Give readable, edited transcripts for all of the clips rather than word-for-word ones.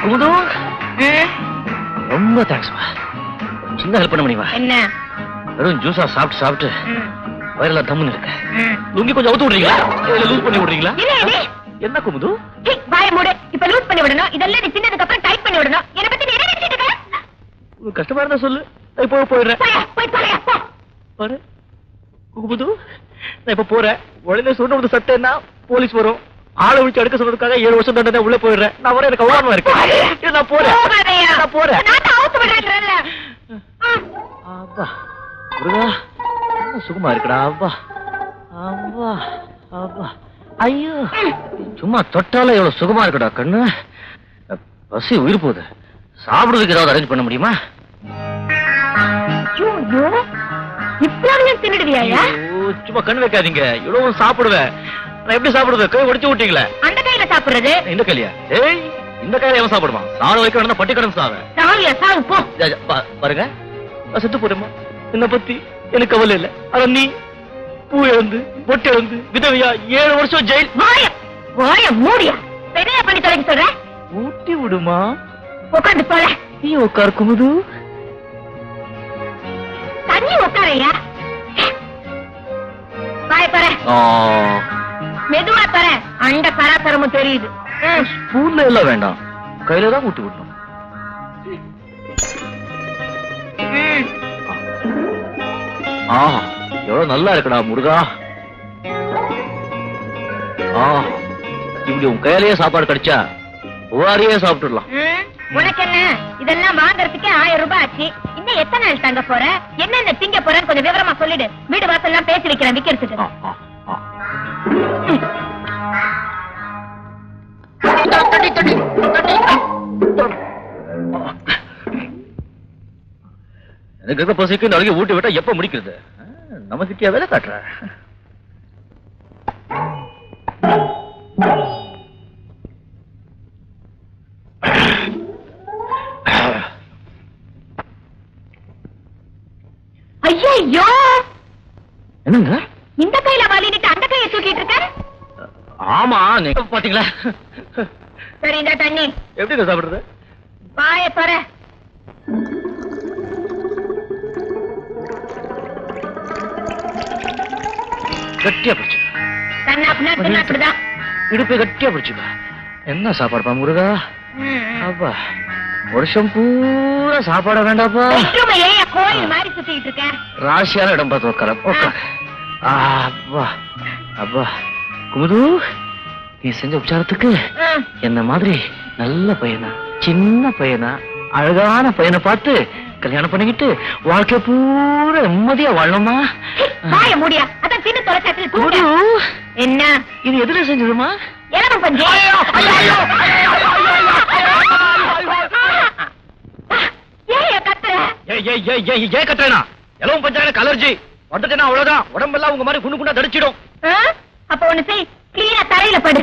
குமுது ரொம்ப தேங்க்ஸ்மா. சின்ன ஹெல்ப் பண்ண முடியுமா? என்ன? வெறும் ஜூஸா சாப்பிட்டு சாப்பிட்டு வயிறெல்லாம் தம்முன்னு இருக்கு. லுங்கி கொஞ்சம் அவுத்து விடுறீங்களா? இல்ல லூஸ் பண்ணி விடுறீங்களா? என்ன குமுது? வாய மூடு. இப்ப லூஸ் பண்ணி விடணும். இதெல்லாம் நீ சின்னதுக்கு அப்புறம் டைட் பண்ணி விடணும். என்ன பத்தி நீ என்ன நினைச்சிட்டு இருக்க? கஷ்டமா இருந்தா சொல்லு. இப்போ போயிடுறேன். பாரு குமுது, நான் இப்ப போறேன். உடனே சொன்ன ஒரு சட்டைன்னா போலீஸ் வரும். ஆளை விட்டு அடுக்க சொன்னதுக்காக 7 வருஷம் தண்டனை உள்ள போயிடுறேன். நான் வர எனக்கு அவமானமா இருக்கு. நான் போறேன். நான் போறேன். அப்பா முருகா என்ன சுகமா இருக்குடா. அப்பா அப்பா அப்பா ஐயோ சும்மா தொட்டால எவ்வளவு சுகமா இருக்குடா கண்ணு. பசி உயிர் போகுது. சாப்பிடுறதுக்கு ஏதாவது அரேஞ்ச் பண்ண முடியுமா? சும்மா கண் வைக்காதீங்க. இவ்வளவு சாப்பிடுவேன். நான் எப்படி சாப்பிடுவேன்? கை உடைச்சு விட்டீங்களே. அந்த கையில சாப்பிடுறது இந்த கையில? ஏய் இந்த கையில எவன் சாப்பிடுவான்? சாண வைக்க பட்டி கடன் சாவேன். பாருங்க செத்து போறேமா. என்ன பத்தி எனக்கு கவலை இல்லை. ஆனா நீ பூ இழந்து பொட்டு இழந்து விதவையா 7 வருஷம் ஜெயில். மூடியா பெரிய பண்ணி தொலைக்க சொல்ற. ஊட்டி விடுமா. உட்காந்து போல. நீ உட்கார் குமுது. தண்ணி உட்காரையா. பாய பாரு. மெதுவா தர. அண்ட கராத்தரமும் தெரியுது. ஸ்பூன்ல எல்லாம் வேண்டாம். கையில தான் ஊட்டி விடணும். எவ்வளவு நல்லா இருக்குடா முருகா. இப்படி உன் கையிலேயே சாப்பாடு கிடைச்சா ஒவ்வொருயே சாப்பிட்டுடலாம். உனக்கு என்ன இதெல்லாம் வாங்கறதுக்கே 1000 ரூபாய் ஆச்சு. இன்னும் எத்தனை நாள் தங்க போற? என்னென்ன திங்க போறன்னு கொஞ்சம் விவரமா சொல்லிடு. வீடு வாசல் எல்லாம் பேசி வைக்கிறேன் விக்கிறதுக்கு. எனக்கு இருக்க பசிக்கு நாளைக்கு ஊட்டி விட்டா எப்ப முடிக்கிறது? நம்ம கிட்டியா வேலை காட்டுற. ஐயோ என்னங்க இந்த கையில வாலிட்டு அந்த கையை தூக்கிட்டு இருக்க? ஆமா நீங்க பாத்தீங்களா? சரி இந்த தண்ணி எப்படி சாப்பிடுறது? வாய பார. கட்டியா பிடிச்சு அப்படிதான் இடுப்பை கட்டியா பிடிச்சுக்கா. என்ன சாப்பாடுப்பா முருகா. அப்பா வருஷம் பூரா சாப்பாட வேண்டாப்பா. கோயில் மாதிரி சுத்திட்டு இருக்க. ராசியான இடம் பார்த்து உட்கார. அப்பா அப்பா குமுது, நீ செஞ்ச உபச்சாரத்துக்கு என்ன மாதிரி நல்ல பையனா சின்ன பையனா அழகான பையனை பார்த்து கல்யாணம் பண்ணிக்கிட்டு வாழ்க்கை பூரா நிம்மதியா வாழணுமா? முடியா அதான் சின்ன தொலைக்காட்சி. என்ன இது எதுல செஞ்சதுமா? ஏன் கத்துறேனா? எல்லாம் பஞ்சாயத்து அலர்ஜி வந்துட்டேன்னா அவ்வளவுதான். உடம்பெல்லாம் உங்க மாதிரி குண்டு குண்டா தடிச்சிடும். அப்ப ஒண்ணு செய், கிளீனா தரையில படு.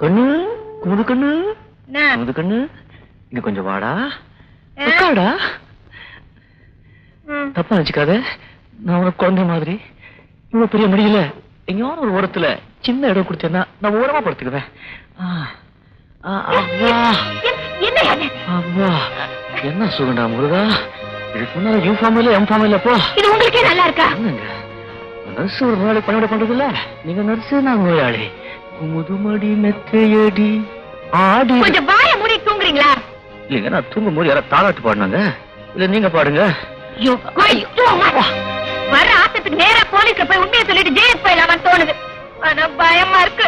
கண்ணு குமுது கண்ணு குமுது கண்ணு இங்க கொஞ்சம் வாடா. உட்காடா. தப்பா நினைச்சுக்காத. நான் உனக்கு குழந்தை மாதிரி இவ்வளவு பெரிய முடியல. எங்கேயாவது ஒரு ஓரத்துல சின்ன இடம் கொடுத்தேன்னா நான் ஓரமா படுத்துக்குவேன். என்ன சுகண்டா முருகா. இதுக்கு முன்னால யூ ஃபார்ம் இல்ல எம் ஃபார்ம் இல்லப்போ. இது உங்களுக்கே நல்லா இருக்கா? நர்ஸ் ஒரு நோயாளி பணிவிட பண்றது இல்ல. நீங்க நர்ஸ் நான் நோயாளி. முதுமடி மெத்தையடி ஆடி. கொஞ்சம் வாய மூடி தூங்குறீங்களா? இல்லைங்க நான் தூங்கும் போது யாராவது தாளாட்டு பாடினாங்க. இல்ல நீங்க பாடுங்க. வர ஆட்டத்துக்கு நேரா போலீஸ்ல போய் உண்மையை சொல்லிட்டு ஜெயிலுக்கு போயிடலாமான்னு தோணுது. ஆனா பயமா இருக்கு.